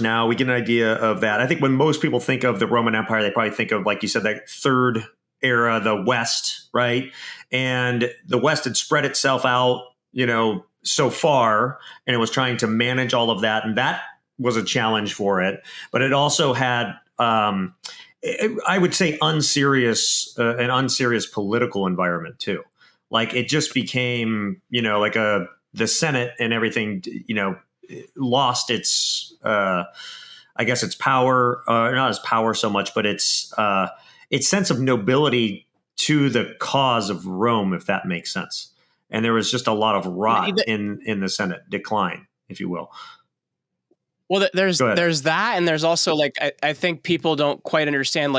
Now we get an idea of that. I think when most people think of the Roman Empire, they probably think of, like you said, that third era, the West, right? And the West had spread itself out, so far, and it was trying to manage all of that. And that was a challenge for it. But it also had, I would say, an unserious political environment too. Like it just became, like the Senate and everything, lost its, I guess its power, not its power so much, but its sense of nobility to the cause of Rome, if that makes sense. And there was just a lot of rot in the Senate, decline, if you will. Well, there's that, and there's also I think people don't quite understand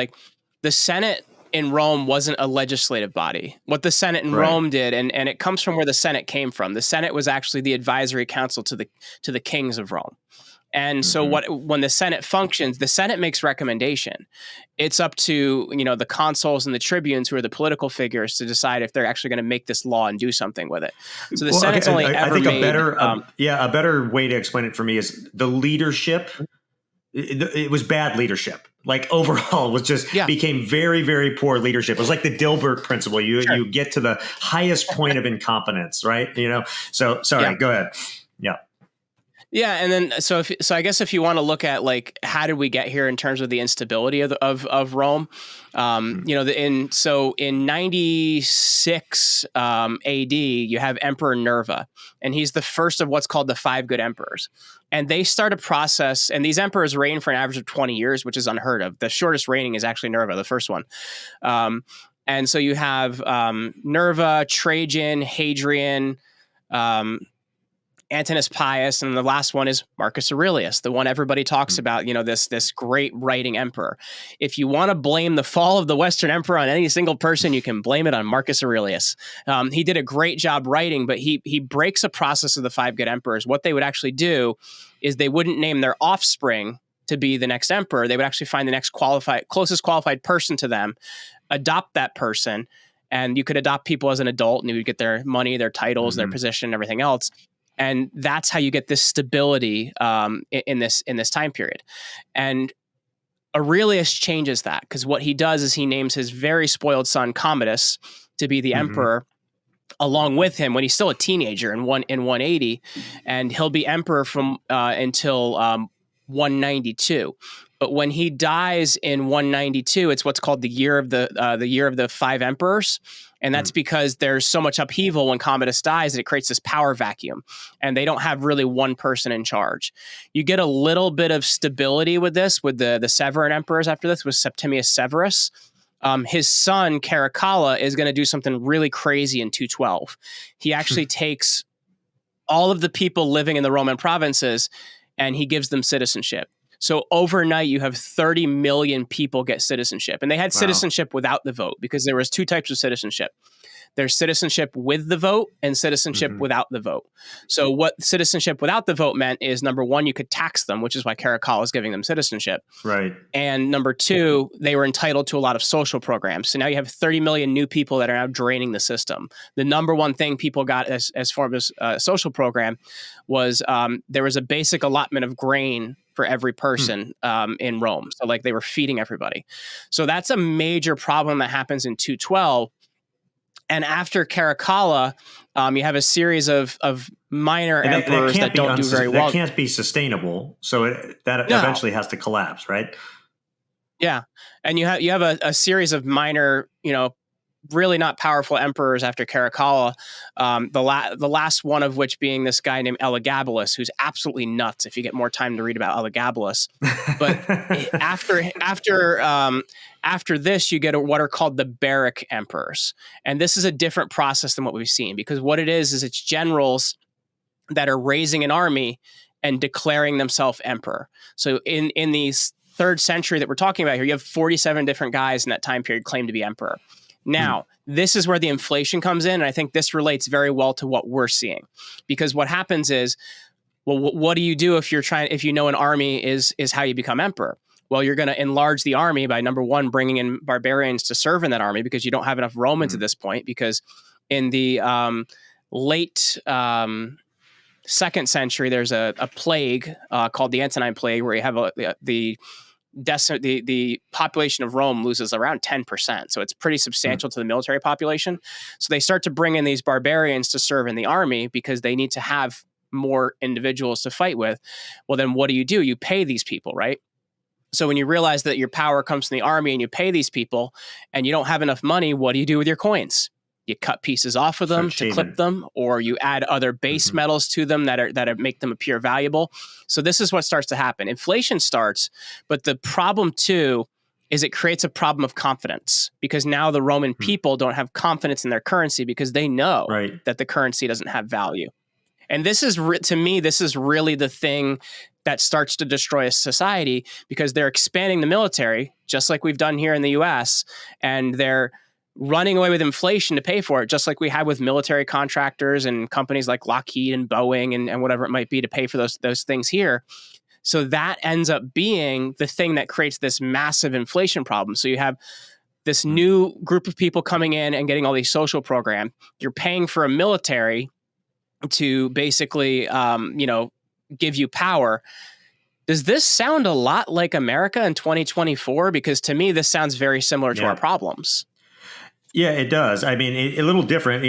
the Senate in Rome wasn't a legislative body. What the Senate in Rome did, and it comes from where the Senate came from. The Senate was actually the advisory council to the kings of Rome. And so when the Senate functions, the Senate makes recommendation. It's up to, the consuls and the tribunes, who are the political figures, to decide if they're actually going to make this law and do something with it. So the Senate's only ever made... a better way to explain it for me is the leadership. It was bad leadership. Like overall, it was just became very, very poor leadership. It was like the Dilbert principle. You get to the highest point of incompetence, right? So sorry, go ahead. Yeah. Yeah, and then so I guess if you want to look at how did we get here in terms of the instability of Rome, in 96 AD you have Emperor Nerva, and he's the first of what's called the 5 good emperors, and they start a process. And these emperors reign for an average of 20 years, which is unheard of. The shortest reigning is actually Nerva, the first one. And so you have Nerva, Trajan, Hadrian, Antoninus Pius, and the last one is Marcus Aurelius, the one everybody talks about, this great writing emperor. If you want to blame the fall of the Western Emperor on any single person, you can blame it on Marcus Aurelius. He did a great job writing, but he breaks a process of the 5 good emperors. What they would actually do is they wouldn't name their offspring to be the next emperor. They would actually find the next closest qualified person to them, adopt that person, and you could adopt people as an adult, and you would get their money, their titles, their position, and everything else. And that's how you get this stability in this time period. And Aurelius changes that, because what he does is he names his very spoiled son Commodus to be the emperor along with him when he's still a teenager in 180, and he'll be emperor from until 192. But when he dies in 192, it's what's called the year of the 5 emperors. And that's because there's so much upheaval when Commodus dies that it creates this power vacuum, and they don't have really one person in charge. You get a little bit of stability with this, with the Severan emperors after this, with Septimius Severus. His son, Caracalla, is going to do something really crazy in 212. He actually takes all of the people living in the Roman provinces and he gives them citizenship. So overnight, you have 30 million people get citizenship. And they had citizenship without the vote, because there was 2 types of citizenship. There's citizenship with the vote and citizenship without the vote. So what citizenship without the vote meant is, number one, you could tax them, which is why Caracalla is giving them citizenship. Right. And number 2, they were entitled to a lot of social programs. So now you have 30 million new people that are now draining the system. The number one thing people got as far as a social program was there was a basic allotment of grain for every person in Rome. So they were feeding everybody. So that's a major problem that happens in 212. And after Caracalla, you have a series of minor emperors that don't do very well. That can't be sustainable. So that eventually has to collapse, right? Yeah. And you have a series of minor, really not powerful emperors after Caracalla. The last one of which being this guy named Elagabalus, who's absolutely nuts if you get more time to read about Elagabalus. But after this, you get what are called the Barrack emperors. And this is a different process than what we've seen, because what it is it's generals that are raising an army and declaring themselves emperor. So in the 3rd century that we're talking about here, you have 47 different guys in that time period claim to be emperor. Now, this is where the inflation comes in, and I think this relates very well to what we're seeing, because what happens is, well, what do you do if you know an army is how you become emperor? Well, you're going to enlarge the army by, number one, bringing in barbarians to serve in that army, because you don't have enough Romans at this point, because in the late 2nd century, there's a plague called the Antonine Plague, where you have the population of Rome loses around 10%. So it's pretty substantial to the military population. So they start to bring in these barbarians to serve in the army because they need to have more individuals to fight with. Well, then what do? You pay these people, right? So when you realize that your power comes from the army and you pay these people and you don't have enough money, what do you do with your coins? You cut pieces off of them to clip them, or you add other base metals to them that make them appear valuable. So this is what starts to happen. Inflation starts, but the problem too is it creates a problem of confidence, because now the Roman people don't have confidence in their currency because they know that the currency doesn't have value. And this is, to me, this is really the thing that starts to destroy a society, because they're expanding the military, just like we've done here in the US, and they're running away with inflation to pay for it, just like we had with military contractors and companies like Lockheed and Boeing and whatever it might be to pay for those things here. So that ends up being the thing that creates this massive inflation problem. So you have this new group of people coming in and getting all these social programs. You're paying for a military to basically, give you power. Does this sound a lot like America in 2024? Because to me, this sounds very similar to our problems. Yeah, it does. I mean, a little different.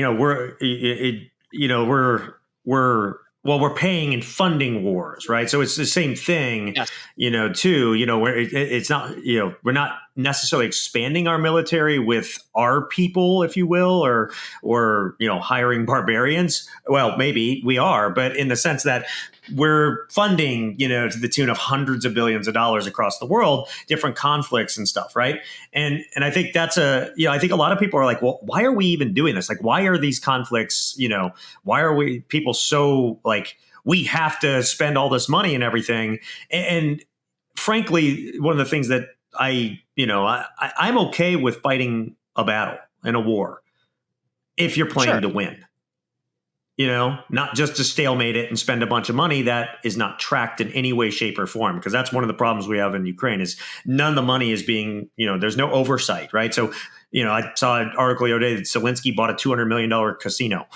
We're paying and funding wars, right? So it's the same thing, where it's not, we're not necessarily expanding our military with our people, if you will, or hiring barbarians. Well, maybe we are, but in the sense that we're funding, to the tune of hundreds of billions of dollars across the world, different conflicts and stuff, right? And I think that's I think a lot of people are like, well, why are we even doing this? Like, why are these conflicts, why are we people so like, we have to spend all this money and everything? And frankly, one of the things that I'm okay with fighting a battle and a war if you're playing to win. Not just to stalemate it and spend a bunch of money that is not tracked in any way, shape, or form. Because that's one of the problems we have in Ukraine is none of the money is being, there's no oversight, right? So, I saw an article the other day that Zelensky bought a $200 million casino.